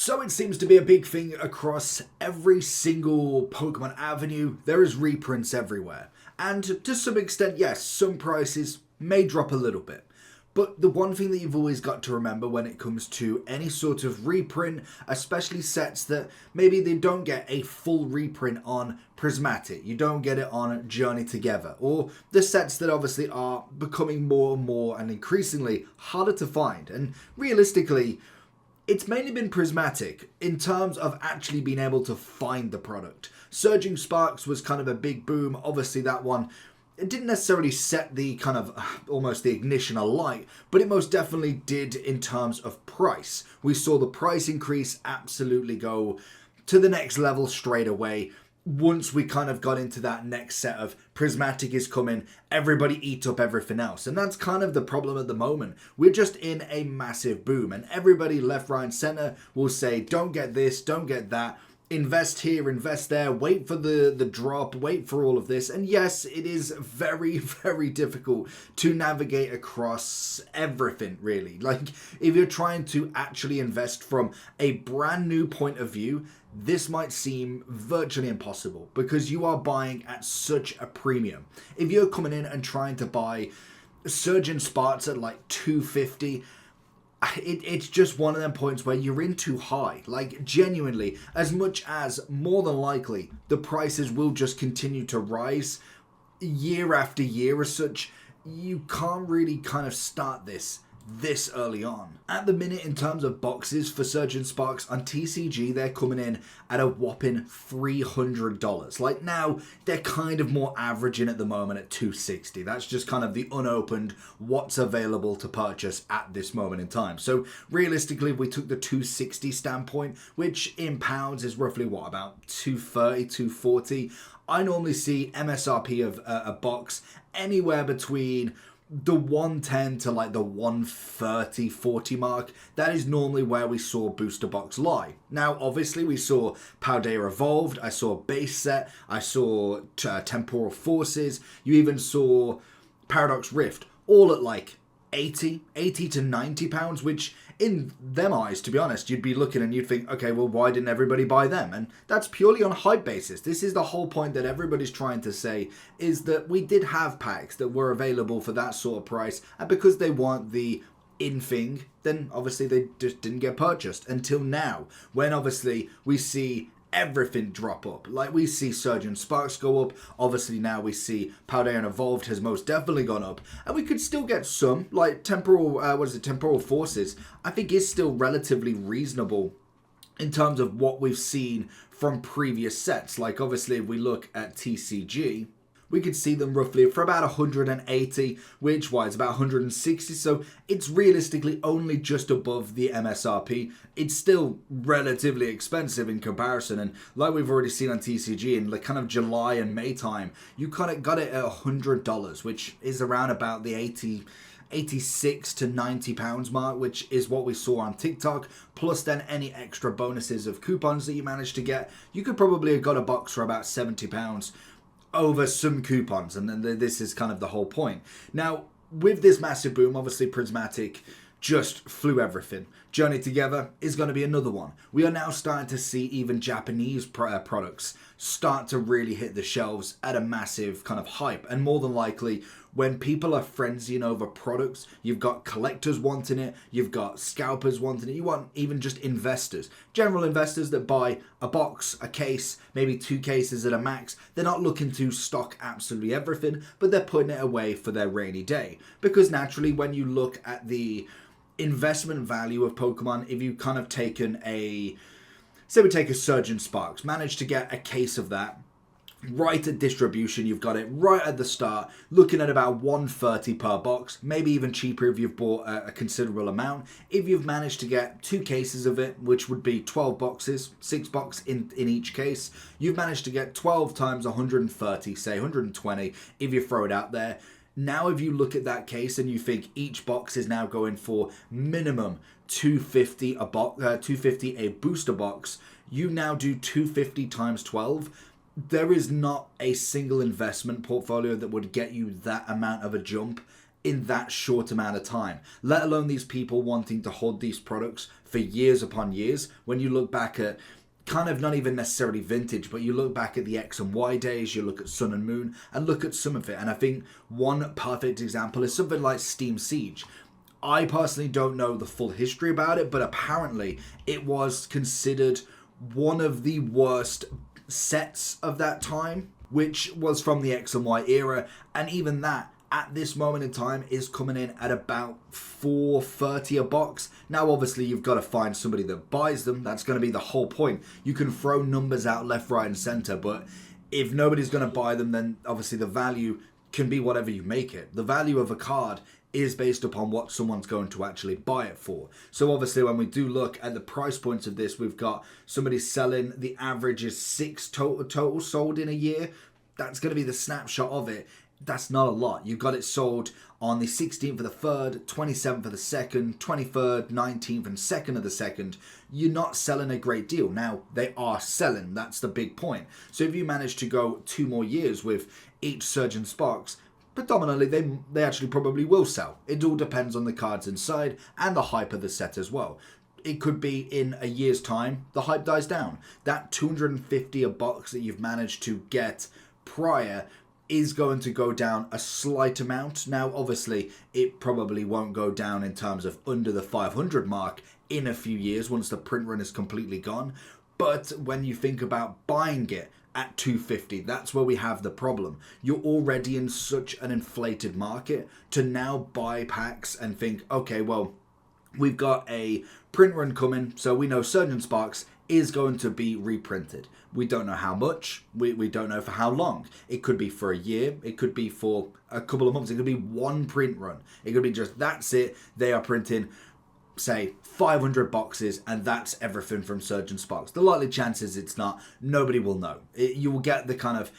So it seems to be a big thing across every single Pokemon avenue. There is reprints everywhere. And to some extent, yes, some prices may drop a little bit. But the one thing that you've always got to remember when it comes to any sort of reprint, especially sets that maybe they don't get a full reprint on Prismatic, you don't get it on Journey Together, or the sets that obviously are becoming more and more and increasingly harder to find. And realistically, it's mainly been Prismatic in terms of actually being able to find the product. Surging Sparks was kind of a big boom. Obviously that one, it didn't necessarily set the kind of almost the ignition alight, but it most definitely did in terms of price. We saw the price increase absolutely go to the next level straight away. Once we kind of got into that next set of Prismatic is coming, everybody eat up everything else. And that's kind of the problem at the moment. We're just in a massive boom, and everybody left, right and center will say, don't get this, don't get that. Invest here, invest there, wait for the drop, wait for all of this. And yes, it is very, very difficult to navigate across everything, really. Like, if you're trying to actually invest from a brand new point of view, this might seem virtually impossible because you are buying at such a premium. If you're coming in and trying to buy Surgeon Sparks at like $250, it's just one of them points where you're in too high. Like, genuinely, as much as more than likely the prices will just continue to rise year after year as such, you can't really kind of start this early on. At the minute, in terms of boxes for Surgeon Sparks on TCG, they're coming in at a whopping $300. Like, now they're kind of more averaging at the moment at $260. That's just kind of the unopened what's available to purchase at this moment in time. So realistically, if we took the $260 standpoint, which in pounds is roughly what, about $230, $240, I normally see MSRP of a box anywhere between the 110 to like the 130, 40 mark. That is normally where we saw booster box lie. Now, obviously, we saw Paldea Evolved, I saw Base Set, I saw Temporal Forces, you even saw Paradox Rift, all at like 80 to 90 pounds, which in them eyes, to be honest, you'd be looking and you'd think, okay, well, why didn't everybody buy them? And that's purely on hype basis. This is the whole point that everybody's trying to say, is that we did have packs that were available for that sort of price, and because they weren't the in thing, then obviously they just didn't get purchased until now, when obviously we see everything drop up. Like, we see Surgeon Sparks go up, obviously now we see Paldea Evolved has most definitely gone up, and we could still get some, like Temporal Forces, I think is still relatively reasonable in terms of what we've seen from previous sets. Like, obviously if we look at TCG, we could see them roughly for about 180, which is about 160, so it's realistically only just above the MSRP. It's still relatively expensive in comparison, and like we've already seen on TCG in like kind of July and May time, you kind of got it at $100, which is around about the 86 to 90 pounds mark, which is what we saw on TikTok, plus then any extra bonuses of coupons that you managed to get. You could probably have got a box for about 70 pounds over some coupons, and then this is kind of the whole point. Now, with this massive boom, obviously Prismatic just flew everything. Journey Together is going to be another one. We are now starting to see even Japanese products start to really hit the shelves at a massive kind of hype, and more than likely, when people are frenzying over products, you've got collectors wanting it, you've got scalpers wanting it, you want even just investors. General investors that buy a box, a case, maybe 2 cases at a max. They're not looking to stock absolutely everything, but they're putting it away for their rainy day. Because naturally, when you look at the investment value of Pokemon, if you've kind of taken say we take a Surgeon Sparks, managed to get a case of that, right at distribution, you've got it right at the start, looking at about 130 per box, maybe even cheaper if you've bought a considerable amount. If you've managed to get 2 cases of it, which would be 12 boxes, 6 boxes in each case, you've managed to get 12 times 130, say 120, if you throw it out there. Now, if you look at that case and you think each box is now going for minimum $250 a box, $250 a booster box, you now do 250 times 12. There is not a single investment portfolio that would get you that amount of a jump in that short amount of time, let alone these people wanting to hold these products for years upon years. When you look back at kind of not even necessarily vintage, but you look back at the X and Y days, you look at Sun and Moon, and look at some of it. And I think one perfect example is something like Steam Siege. I personally don't know the full history about it, but apparently it was considered one of the worst sets of that time, which was from the X and Y era. And even that, at this moment in time, is coming in at about $4.30 a box. Now, obviously, you've got to find somebody that buys them. That's going to be the whole point. You can throw numbers out left, right, and center, but if nobody's going to buy them, then obviously the value can be whatever you make it. The value of a card is based upon what someone's going to actually buy it for. So obviously when we do look at the price points of this, we've got somebody selling, the average is 6 total sold in a year. That's going to be the snapshot of it. That's not a lot. You've got it sold on the 16th of the 3rd, 27th of the 2nd, 23rd, 19th and 2nd of the 2nd. You're not selling a great deal. Now, they are selling. That's the big point. So if you manage to go 2 more years with each Surge and Sparks, predominantly they actually probably will sell. It all depends on the cards inside and the hype of the set as well. It could be in a year's time, the hype dies down. That $250 a box that you've managed to get prior is going to go down a slight amount. Now, obviously, it probably won't go down in terms of under the 500 mark in a few years once the print run is completely gone. But when you think about buying it at $250, that's where we have the problem. You're already in such an inflated market to now buy packs and think, okay, well, we've got a print run coming, so we know Surge and Sparks is going to be reprinted. We don't know how much, we don't know for how long. It could be for a year, it could be for a couple of months, it could be one print run. It could be just, that's it, they are printing, say, 500 boxes, and that's everything from Surge and Sparks. The likely chances it's not, nobody will know. You will get the kind of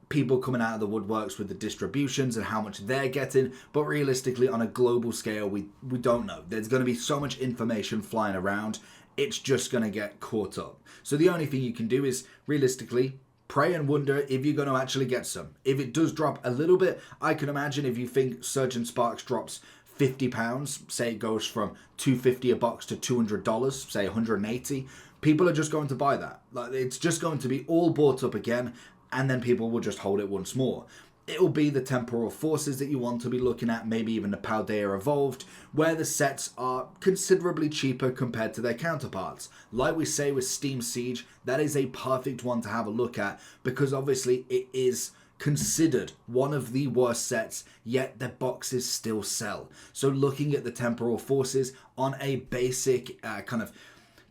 people coming out of the woodworks with the distributions and how much they're getting, but realistically, on a global scale, we don't know. There's going to be so much information flying around, it's just going to get caught up. So the only thing you can do is, realistically, pray and wonder if you're going to actually get some. If it does drop a little bit, I can imagine if you think Surge and Sparks drops £50, say it goes from $250 a box to $200, say $180, people are just going to buy that. Like, it's just going to be all bought up again, and then people will just hold it once more. It'll be the temporal forces that you want to be looking at, maybe even the Paldea Evolved, where the sets are considerably cheaper compared to their counterparts. Like we say with Steam Siege, that is a perfect one to have a look at, because obviously it is considered one of the worst sets, yet their boxes still sell. So looking at the temporal forces on a basic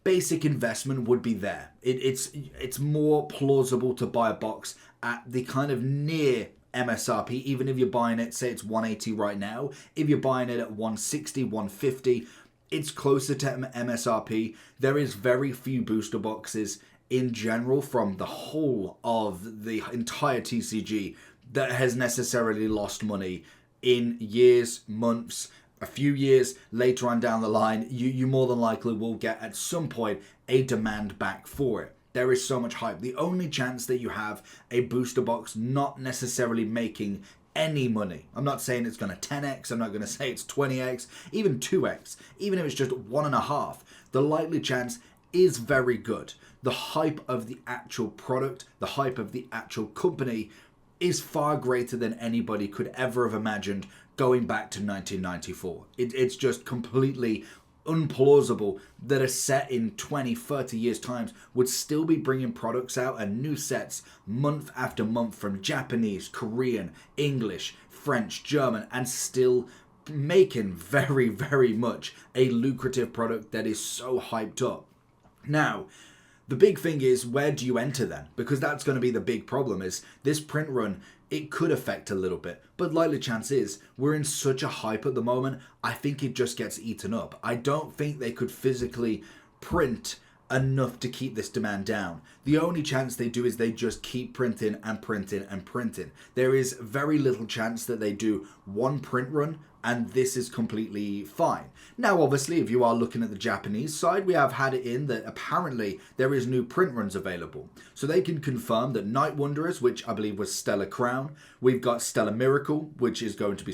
basic investment would be there. It's more plausible to buy a box at the kind of near MSRP, even if you're buying it, say it's 180 right now. If you're buying it at 160, 150, it's closer to MSRP. There is very few booster boxes in general from the whole of the entire TCG that has necessarily lost money in years, months, a few years later on down the line. You more than likely will get at some point a demand back for it. There is so much hype. The only chance that you have a booster box not necessarily making any money, I'm not saying it's going to 10x, I'm not going to say it's 20x, even 2x, even if it's just 1.5, the likely chance is very good. The hype of the actual product, the hype of the actual company is far greater than anybody could ever have imagined going back to 1994. It's just completely unplausible that a set in 20, 30 years' times would still be bringing products out and new sets month after month from Japanese, Korean, English, French, German, and still making very, very much a lucrative product that is so hyped up. Now, the big thing is, where do you enter then? Because that's going to be the big problem, is this print run, it could affect a little bit, but likely chance is we're in such a hype at the moment, I think it just gets eaten up. I don't think they could physically print enough to keep this demand down. The only chance they do is they just keep printing and printing and printing. There is very little chance that they do one print run and this is completely fine. Now, obviously, if you are looking at the Japanese side, we have had it in that apparently there is new print runs available. So they can confirm that Night Wanderers, which I believe was Stellar Crown, we've got Stellar Miracle, which is going to be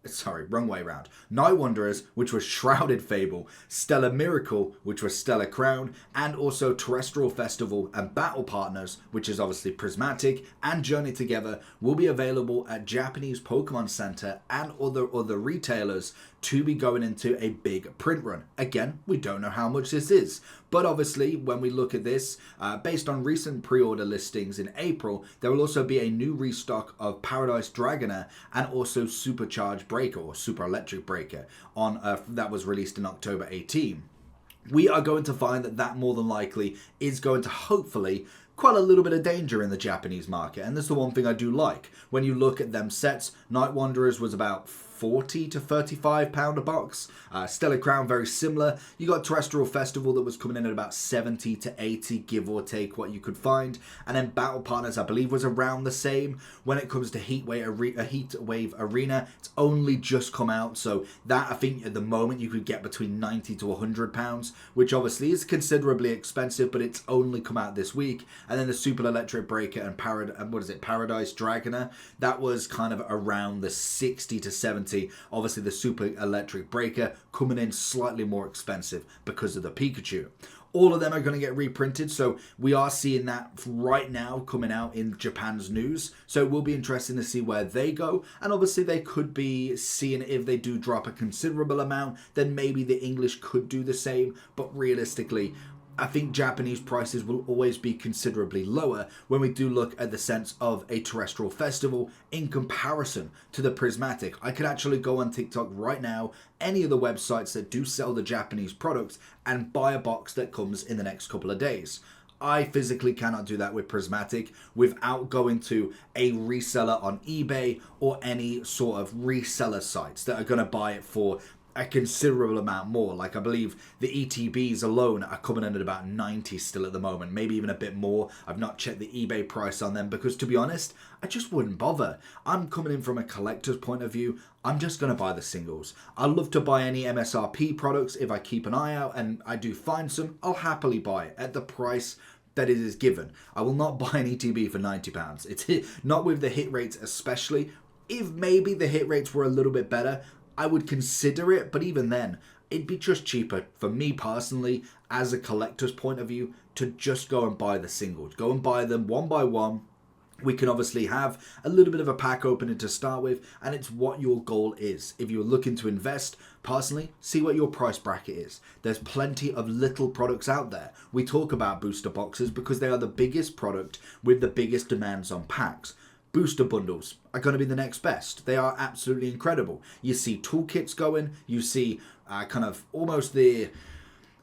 Sorry, wrong way round. Night Wanderers, which was Shrouded Fable, Stellar Miracle, which was Stellar Crown, and also Terrestrial Festival and Battle Partners, which is obviously Prismatic, and Journey Together, will be available at Japanese Pokemon Center and other retailers to be going into a big print run. Again, we don't know how much this is, but obviously when we look at this, based on recent pre-order listings in April, there will also be a new restock of Paradise Dragonair and also Supercharged Breaker or Super Electric Breaker on that was released in October 18. We are going to find that more than likely is going to hopefully quite a little bit of danger in the Japanese market, and this is the one thing I do like. When you look at them sets, Night Wanderers was about £40 to £35 a box. Stellar Crown, very similar. You got Terrestrial Festival that was coming in at about 70 to 80, give or take what you could find. And then Battle Partners, I believe, was around the same. When it comes to Heat Wave Arena, it's only just come out, so that I think at the moment you could get between £90 to £100, which obviously is considerably expensive, but it's only come out this week. And then the Super Electric Breaker and Paradise Dragonair, that was kind of around the 60 to 70. Obviously the Super Electric Breaker coming in slightly more expensive because of the Pikachu. All of them are going to get reprinted, so we are seeing that right now coming out in Japan's news. So it will be interesting to see where they go, and obviously they could be seeing if they do drop a considerable amount, then maybe the English could do the same, but realistically, I think Japanese prices will always be considerably lower when we do look at the sense of a Terrestrial Festival in comparison to the Prismatic. I could actually go on TikTok right now, any of the websites that do sell the Japanese products, and buy a box that comes in the next couple of days. I physically cannot do that with Prismatic without going to a reseller on eBay or any sort of reseller sites that are going to buy it for a considerable amount more. Like I believe the ETBs alone are coming in at about 90 still at the moment, maybe even a bit more. I've not checked the eBay price on them because, to be honest, I just wouldn't bother. I'm coming in from a collector's point of view. I'm just going to buy the singles. I love to buy any MSRP products. If I keep an eye out and I do find some, I'll happily buy it at the price that it is given. I will not buy an ETB for £90. It's not with the hit rates especially. If maybe the hit rates were a little bit better, I would consider it, but even then, it'd be just cheaper for me personally, as a collector's point of view, to just go and buy the singles. Go and buy them one by one. We can obviously have a little bit of a pack opening to start with, and it's what your goal is. If you're looking to invest, personally, see what your price bracket is. There's plenty of little products out there. We talk about booster boxes because they are the biggest product with the biggest demands on packs. Booster bundles are going to be the next best. They are absolutely incredible. You see toolkits going. You see kind of almost the...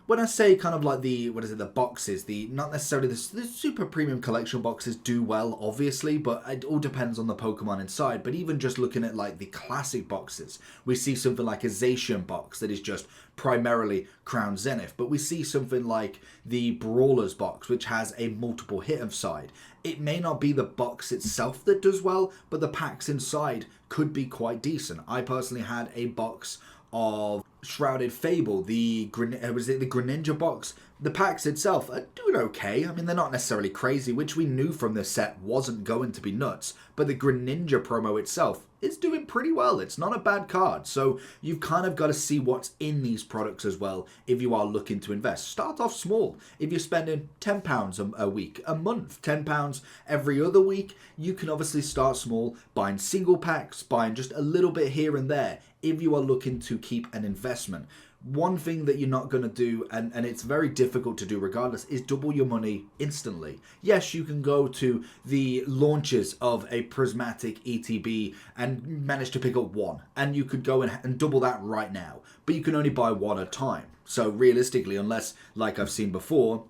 When I say kind of like the, the boxes, not necessarily the super premium collection boxes do well, obviously, but it all depends on the Pokemon inside. But even just looking at like the classic boxes, we see something like a Zacian box that is just primarily Crown Zenith. But we see something like the Brawlers box, which has a multiple hit side. It may not be the box itself that does well, but the packs inside could be quite decent. I personally had a box of Shrouded Fable, the Greninja box. The packs itself are doing okay. I mean, they're not necessarily crazy, which we knew from this set wasn't going to be nuts, but the Greninja promo itself is doing pretty well. It's not a bad card, so you've kind of got to see what's in these products as well if you are looking to invest. Start off small. If you're spending £10 a week, a month, £10 every other week, you can obviously start small, buying single packs, buying just a little bit here and there if you are looking to keep an investment. One thing that you're not going to do, and it's very difficult to do regardless, is double your money instantly. Yes, you can go to the launches of a Prismatic ETB and manage to pick up one, and you could go and double that right now, but you can only buy one at a time. So realistically, unless, like I've seen before,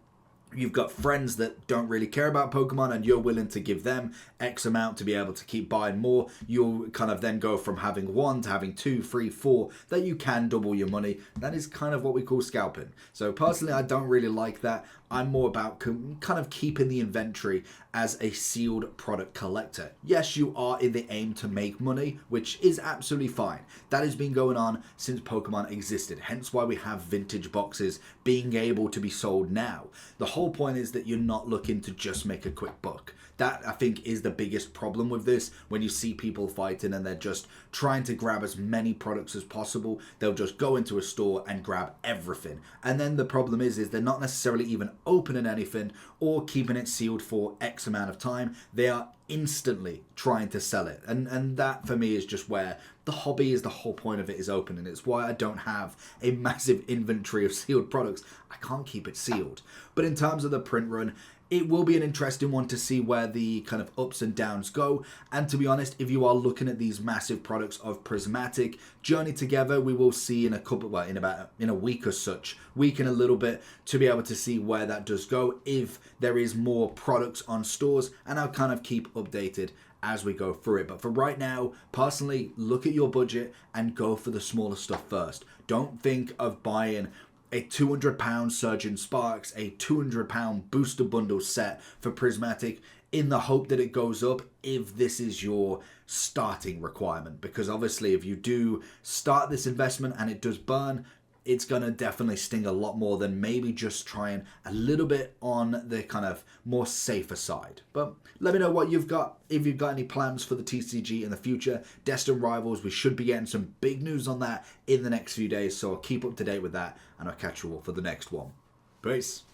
you've got friends that don't really care about Pokemon and you're willing to give them X amount to be able to keep buying more, you'll kind of then go from having one to having 2, 3, 4, that you can double your money. That is kind of what we call scalping. So personally, I don't really like that. I'm more about kind of keeping the inventory as a sealed product collector. Yes, you are in the aim to make money, which is absolutely fine. That has been going on since Pokemon existed, hence why we have vintage boxes being able to be sold now. The whole whole point is that you're not looking to just make a quick buck. That, I think, is the biggest problem with this. When you see people fighting and they're just trying to grab as many products as possible, they'll just go into a store and grab everything. And then the problem is they're not necessarily even opening anything or keeping it sealed for X amount of time. They are instantly trying to sell it. And that, for me, is just where the hobby is. The whole point of it is opening. It's why I don't have a massive inventory of sealed products. I can't keep it sealed. But in terms of the print run, it will be an interesting one to see where the kind of ups and downs go. And to be honest, if you are looking at these massive products of Prismatic, Journey Together, we will see in a couple, well, in a week or such, week and a little bit, to be able to see where that does go, if there is more products on stores, and I'll kind of keep updated as we go through it. But for right now, personally, look at your budget and go for the smaller stuff first. Don't think of buying a £200 Surgeon Sparks, a £200 booster bundle set for Prismatic in the hope that it goes up if this is your starting requirement. Because obviously if you do start this investment and it does burn, it's going to definitely sting a lot more than maybe just trying a little bit on the kind of more safer side. But let me know what you've got, if you've got any plans for the TCG in the future. Destined Rivals, we should be getting some big news on that in the next few days, so I'll keep up to date with that, and I'll catch you all for the next one. Peace.